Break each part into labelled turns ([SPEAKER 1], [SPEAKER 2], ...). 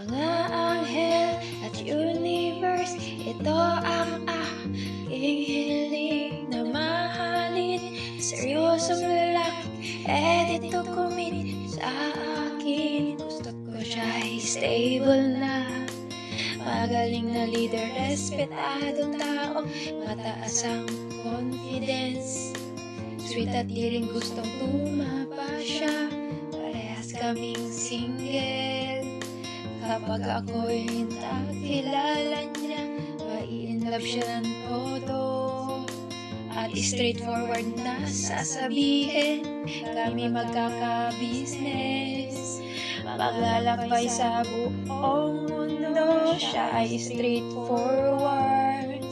[SPEAKER 1] Mga anghel at universe, ito ang aking hiling na mahalin. Seryosong lalaki, dito commit sa akin. Gusto ko siya ay stable na, magaling na leader, respetadong tao, mataas ang confidence. Sweet at di rin gustong tumapa siya, parehas kaming single. Kapag ako'y nakilala niya, mai-inlove siya ng todo. At straightforward na sasabihin, kami magkaka-business. Maglalakbay sa buong mundo, siya ay straightforward.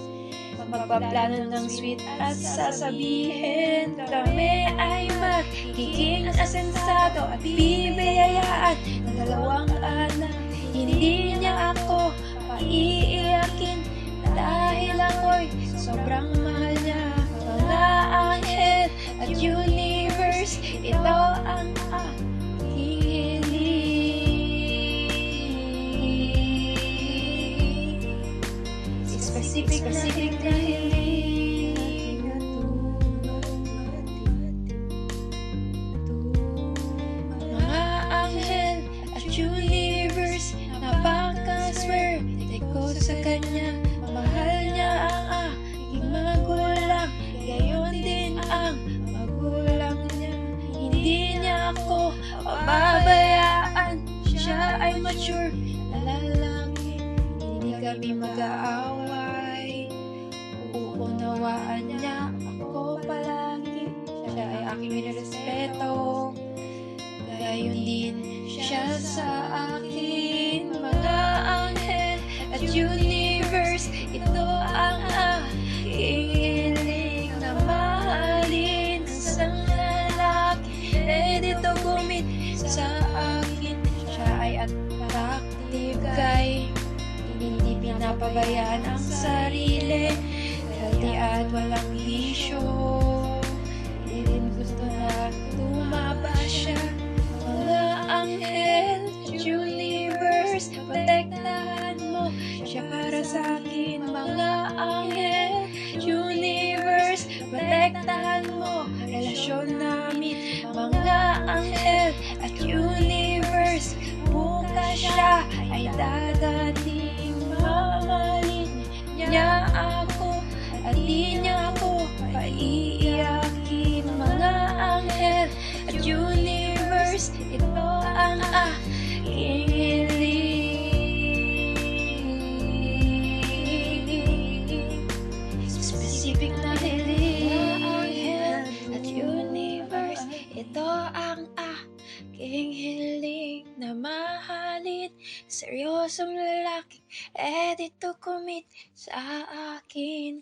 [SPEAKER 1] Magpaplano ng sweet at sasabihin, kami ay magiging asensado at bibiyayaan ng dalawang anak. Hindi niya ako paiiyakin dahil ako'y sobrang mahal niya. Mga anghel at universe, ito ang aking hiling. Specific na hiling. Mga anghel at universe, napaka-swerte ko sa kanya. Mahal niya ang aking magulang, gayon din ang magulang niya. Hindi niya ako pababayaan, siya ay mature na lalaki. Hindi kami mag-aaway, uunawaan niya ako palagi. Siya ay aking nirespeto, gayon din siya sa akin. Mga anghel at universe, ito ang aking hiling na mahalin. Isang lalaki, ready to commit sa akin. Siya ay attractive guy, hindi pinapabayaan ang sarili, healthy at walang bisyo. Hindi rin gusto na tumaba siya. Mga anghel, universe, protektahan mo siya para sa akin. Mga anghel, universe, protektahan mo relasyon namin. Mga anghel at universe, bukas siya ay dadating. Mamahalin niya ako at di niya ako paiiyakin. Mga anghel at universe, ito ang aking hiling. Specific na hiling. Mga anghel at universe, ito ang aking hiling na mahalin. Seryosong lalaki, ready to commit sa akin.